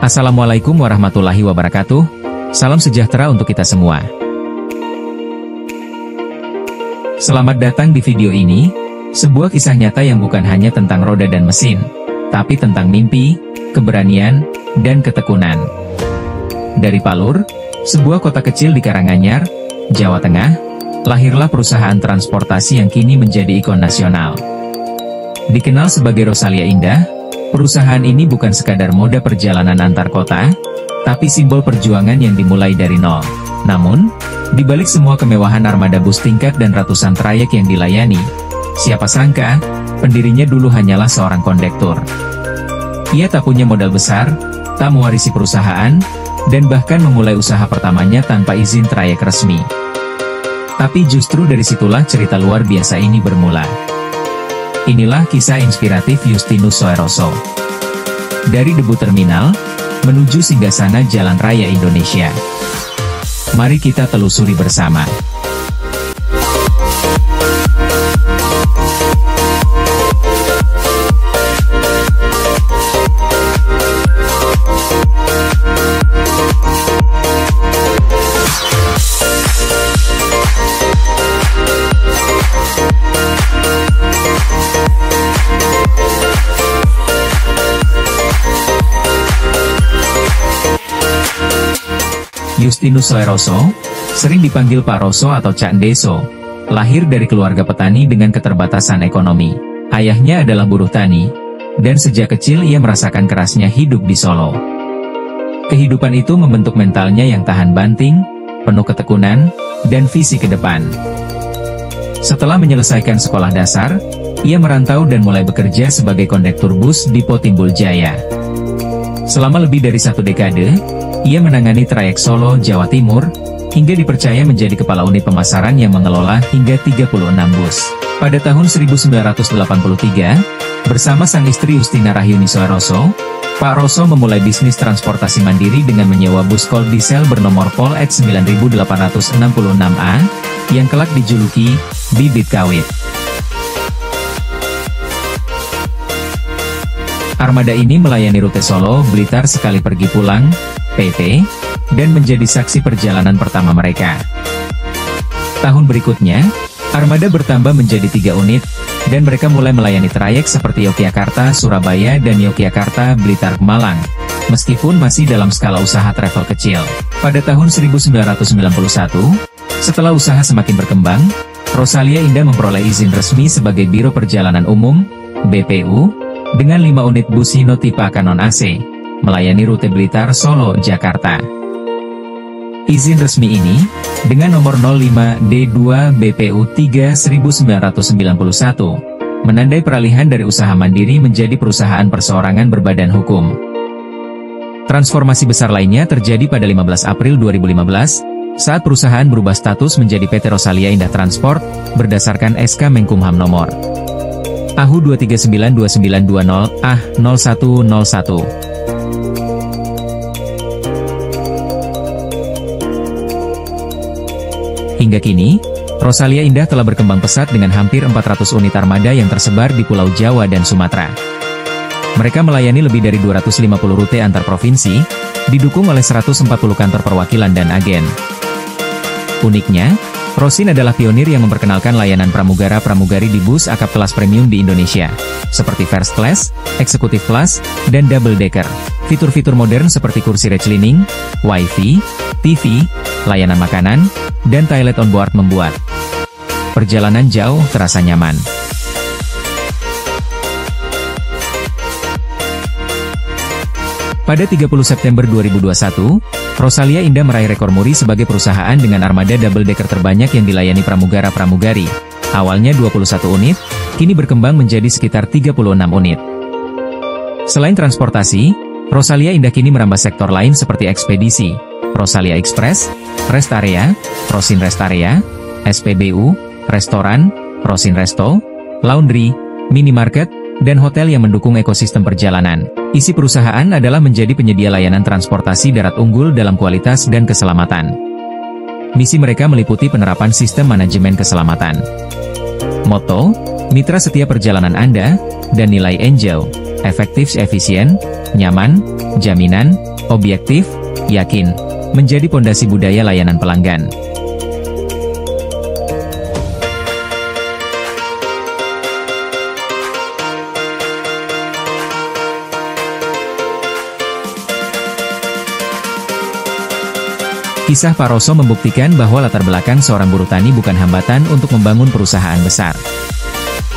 Assalamualaikum warahmatullahi wabarakatuh. Salam sejahtera untuk kita semua. Selamat datang di video ini, sebuah kisah nyata yang bukan hanya tentang roda dan mesin, tapi tentang mimpi, keberanian, dan ketekunan. Dari Palur, sebuah kota kecil di Karanganyar, Jawa Tengah, lahirlah perusahaan transportasi yang kini menjadi ikon nasional. Dikenal sebagai Rosalia Indah, perusahaan ini bukan sekadar moda perjalanan antar kota, tapi simbol perjuangan yang dimulai dari nol. Namun, di balik semua kemewahan armada bus tingkat dan ratusan trayek yang dilayani, siapa sangka, pendirinya dulu hanyalah seorang kondektur. Ia tak punya modal besar, tak mewarisi perusahaan, dan bahkan memulai usaha pertamanya tanpa izin trayek resmi. Tapi justru dari situlah cerita luar biasa ini bermula. Inilah kisah inspiratif Justinus Soeroso. Dari debut terminal, menuju singgasana Jalan Raya Indonesia. Mari kita telusuri bersama. Justinus Soeroso, sering dipanggil Pak Roso atau Cak Deso, lahir dari keluarga petani dengan keterbatasan ekonomi. Ayahnya adalah buruh tani, dan sejak kecil ia merasakan kerasnya hidup di Solo. Kehidupan itu membentuk mentalnya yang tahan banting, penuh ketekunan, dan visi ke depan. Setelah menyelesaikan sekolah dasar, ia merantau dan mulai bekerja sebagai kondektur bus di Timbul Jaya. Selama lebih dari 1 dekade, ia menangani trayek Solo, Jawa Timur, hingga dipercaya menjadi kepala unit pemasaran yang mengelola hingga 36 bus. Pada tahun 1983, bersama sang istri Justina Rahyuni Soeroso, Pak Roso memulai bisnis transportasi mandiri dengan menyewa bus kol diesel bernomor Pol Et 9866A, yang kelak dijuluki Bibit Kawit. Armada ini melayani rute Solo, Blitar sekali pergi pulang, PT, dan menjadi saksi perjalanan pertama mereka. Tahun berikutnya, armada bertambah menjadi 3 unit, dan mereka mulai melayani trayek seperti Yogyakarta, Surabaya, dan Yogyakarta, Blitar, Malang, meskipun masih dalam skala usaha travel kecil. Pada tahun 1991, setelah usaha semakin berkembang, Rosalia Indah memperoleh izin resmi sebagai Biro Perjalanan Umum, BPU, dengan 5 unit bus Hino tipe AK non-AC, melayani rute Blitar, Solo, Jakarta. Izin resmi ini, dengan nomor 05D2 BPU 3991, menandai peralihan dari usaha mandiri menjadi perusahaan perseorangan berbadan hukum. Transformasi besar lainnya terjadi pada 15 April 2015, saat perusahaan berubah status menjadi PT Rosalia Indah Transport, berdasarkan SK Menkumham nomor AHU 2392920 AH0101. Hingga kini, Rosalia Indah telah berkembang pesat dengan hampir 400 unit armada yang tersebar di Pulau Jawa dan Sumatera. Mereka melayani lebih dari 250 rute antar provinsi, didukung oleh 140 kantor perwakilan dan agen. Uniknya, Rosin adalah pionir yang memperkenalkan layanan pramugara-pramugari di bus akap kelas premium di Indonesia, seperti First Class, Executive Class, dan Double Decker. Fitur-fitur modern seperti kursi reclining, Wi-Fi, TV, layanan makanan, dan toilet on board membuat perjalanan jauh terasa nyaman. Pada 30 September 2021, Rosalia Indah meraih rekor muri sebagai perusahaan dengan armada double decker terbanyak yang dilayani pramugara-pramugari. Awalnya 21 unit, kini berkembang menjadi sekitar 36 unit. Selain transportasi, Rosalia Indah kini merambah sektor lain seperti ekspedisi, Rosalia Express, Rest Area, Rosin Rest Area, SPBU, restoran, Rosin Resto, laundry, minimarket, dan hotel yang mendukung ekosistem perjalanan. Isi perusahaan adalah menjadi penyedia layanan transportasi darat unggul dalam kualitas dan keselamatan. Misi mereka meliputi penerapan sistem manajemen keselamatan. Moto, mitra setia perjalanan Anda, dan nilai Angel, efektif, efisien, nyaman, jaminan, objektif, yakin, menjadi pondasi budaya layanan pelanggan. Kisah Paroso membuktikan bahwa latar belakang seorang buruh tani bukan hambatan untuk membangun perusahaan besar.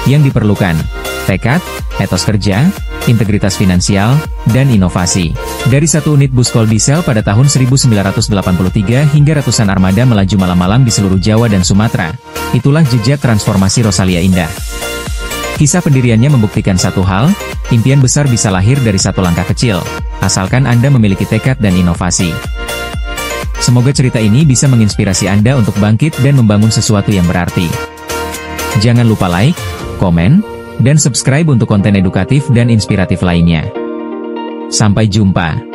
Yang diperlukan, tekad, etos kerja, integritas finansial, dan inovasi. Dari satu unit bus kol diesel pada tahun 1983 hingga ratusan armada melaju malam-malam di seluruh Jawa dan Sumatera, itulah jejak transformasi Rosalia Indah. Kisah pendiriannya membuktikan satu hal, impian besar bisa lahir dari satu langkah kecil, asalkan Anda memiliki tekad dan inovasi. Semoga cerita ini bisa menginspirasi Anda untuk bangkit dan membangun sesuatu yang berarti. Jangan lupa like, komen, dan subscribe untuk konten edukatif dan inspiratif lainnya. Sampai jumpa.